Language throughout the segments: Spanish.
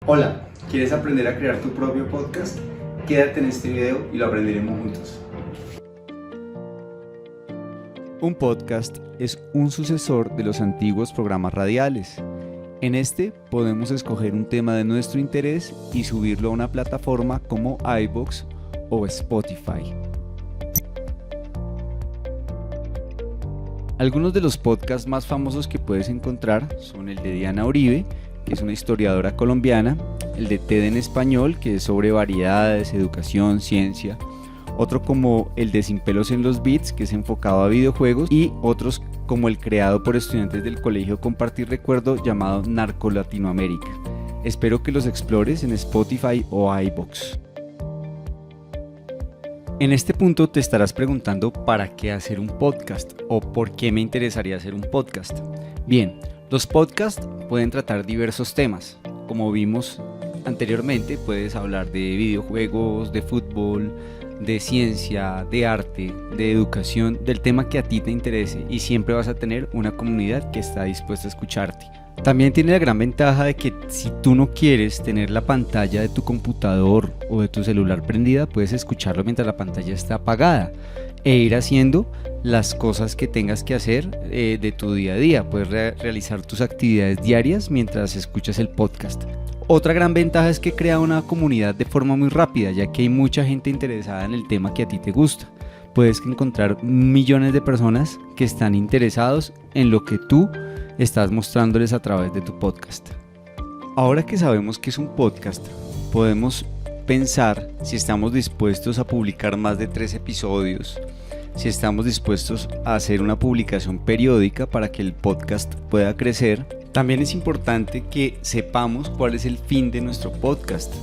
Hola, ¿quieres aprender a crear tu propio podcast? Quédate en este video y lo aprenderemos juntos. Un podcast es un sucesor de los antiguos programas radiales. En este podemos escoger un tema de nuestro interés y subirlo a una plataforma como iVoox o Spotify. Algunos de los podcasts más famosos que puedes encontrar son el de Diana Uribe, que es una historiadora colombiana, el de TED en español, que es sobre variedades, educación, ciencia, otro como el de Sin pelos en los beats, que es enfocado a videojuegos, y otros como el creado por estudiantes del colegio Compartir Recuerdo llamado Narco Latinoamérica. Espero que los explores en Spotify o iVoox. En este punto te estarás preguntando ¿para qué hacer un podcast? ¿O por qué me interesaría hacer un podcast? Bien, los podcasts pueden tratar diversos temas. Como vimos anteriormente, puedes hablar de videojuegos, de fútbol, de ciencia, de arte, de educación, del tema que a ti te interese, y siempre vas a tener una comunidad que está dispuesta a escucharte. También tiene la gran ventaja de que si tú no quieres tener la pantalla de tu computador o de tu celular prendida, puedes escucharlo mientras la pantalla está apagada e ir haciendo las cosas que tengas que hacer de tu día a día. Puedes realizar tus actividades diarias mientras escuchas el podcast. Otra gran ventaja es que crea una comunidad de forma muy rápida, ya que hay mucha gente interesada en el tema que a ti te gusta. Puedes encontrar millones de personas que están interesados en lo que tú estás mostrándoles a través de tu podcast. Ahora que sabemos que es un podcast, podemos pensar si estamos dispuestos a publicar más de 3 episodios, si estamos dispuestos a hacer una publicación periódica para que el podcast pueda crecer. También es importante que sepamos cuál es el fin de nuestro podcast,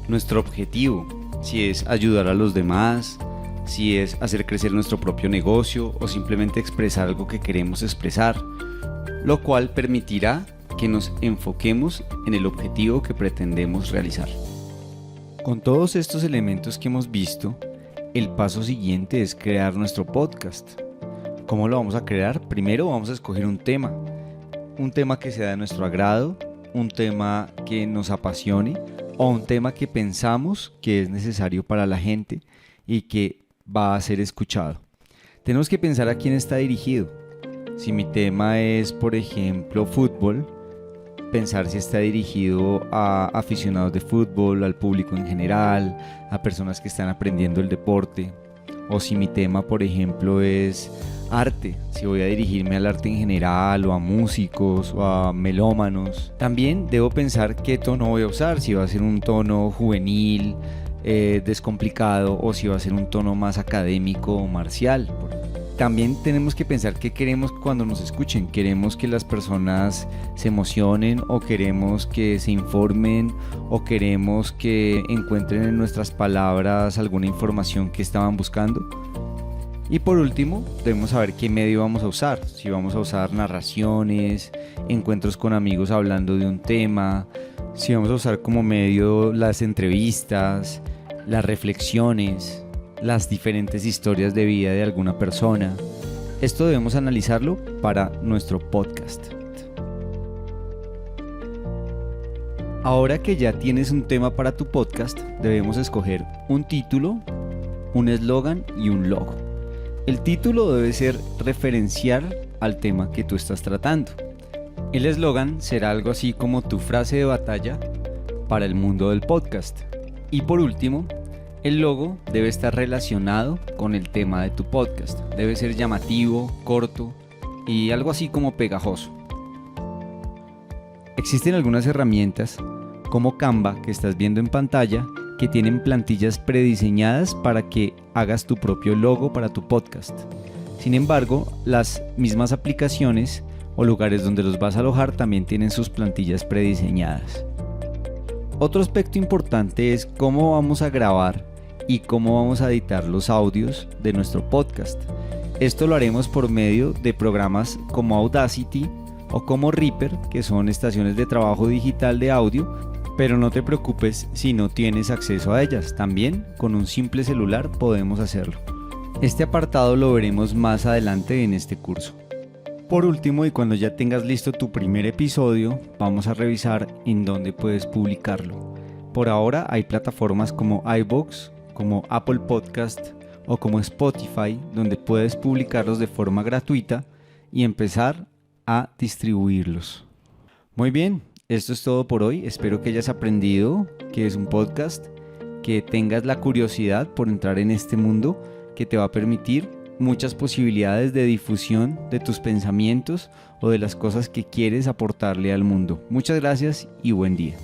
nuestro objetivo, si es ayudar a los demás, si es hacer crecer nuestro propio negocio o simplemente expresar algo que queremos expresar, lo cual permitirá que nos enfoquemos en el objetivo que pretendemos realizar. Con todos estos elementos que hemos visto, el paso siguiente es crear nuestro podcast. ¿Cómo lo vamos a crear? Primero vamos a escoger un tema que sea de nuestro agrado, un tema que nos apasione o un tema que pensamos que es necesario para la gente y que va a ser escuchado. Tenemos que pensar a quién está dirigido. Si mi tema es, por ejemplo, fútbol, pensar si está dirigido a aficionados de fútbol, al público en general, a personas que están aprendiendo el deporte. O si mi tema, por ejemplo, es arte, si voy a dirigirme al arte en general, o a músicos, o a melómanos. También debo pensar qué tono voy a usar, si va a ser un tono juvenil, descomplicado, o si va a ser un tono más académico o marcial. También tenemos que pensar qué queremos cuando nos escuchen. ¿Queremos que las personas se emocionen o queremos que se informen o queremos que encuentren en nuestras palabras alguna información que estaban buscando? Y por último, debemos saber qué medio vamos a usar. Si vamos a usar narraciones, encuentros con amigos hablando de un tema, si vamos a usar como medio las entrevistas, las reflexiones, las diferentes historias de vida de alguna persona. Esto debemos analizarlo para nuestro podcast. Ahora que ya tienes un tema para tu podcast, debemos escoger un título, un eslogan y un logo. El título debe ser referencial al tema que tú estás tratando. El eslogan será algo así como tu frase de batalla para el mundo del podcast. Y por último, el logo debe estar relacionado con el tema de tu podcast. Debe ser llamativo, corto y algo así como pegajoso. Existen algunas herramientas como Canva que estás viendo en pantalla que tienen plantillas prediseñadas para que hagas tu propio logo para tu podcast. Sin embargo, las mismas aplicaciones o lugares donde los vas a alojar también tienen sus plantillas prediseñadas. Otro aspecto importante es cómo vamos a grabar y cómo vamos a editar los audios de nuestro podcast. Esto lo haremos por medio de programas como Audacity o como Reaper, que son estaciones de trabajo digital de audio, pero no te preocupes si no tienes acceso a ellas. También con un simple celular podemos hacerlo. Este apartado lo veremos más adelante en este curso. Por último, y cuando ya tengas listo tu primer episodio, vamos a revisar en dónde puedes publicarlo. Por ahora hay plataformas como iVoox, como Apple Podcast o como Spotify, donde puedes publicarlos de forma gratuita y empezar a distribuirlos. Muy bien, esto es todo por hoy. Espero que hayas aprendido qué es un podcast, que tengas la curiosidad por entrar en este mundo que te va a permitir muchas posibilidades de difusión de tus pensamientos o de las cosas que quieres aportarle al mundo. Muchas gracias y buen día.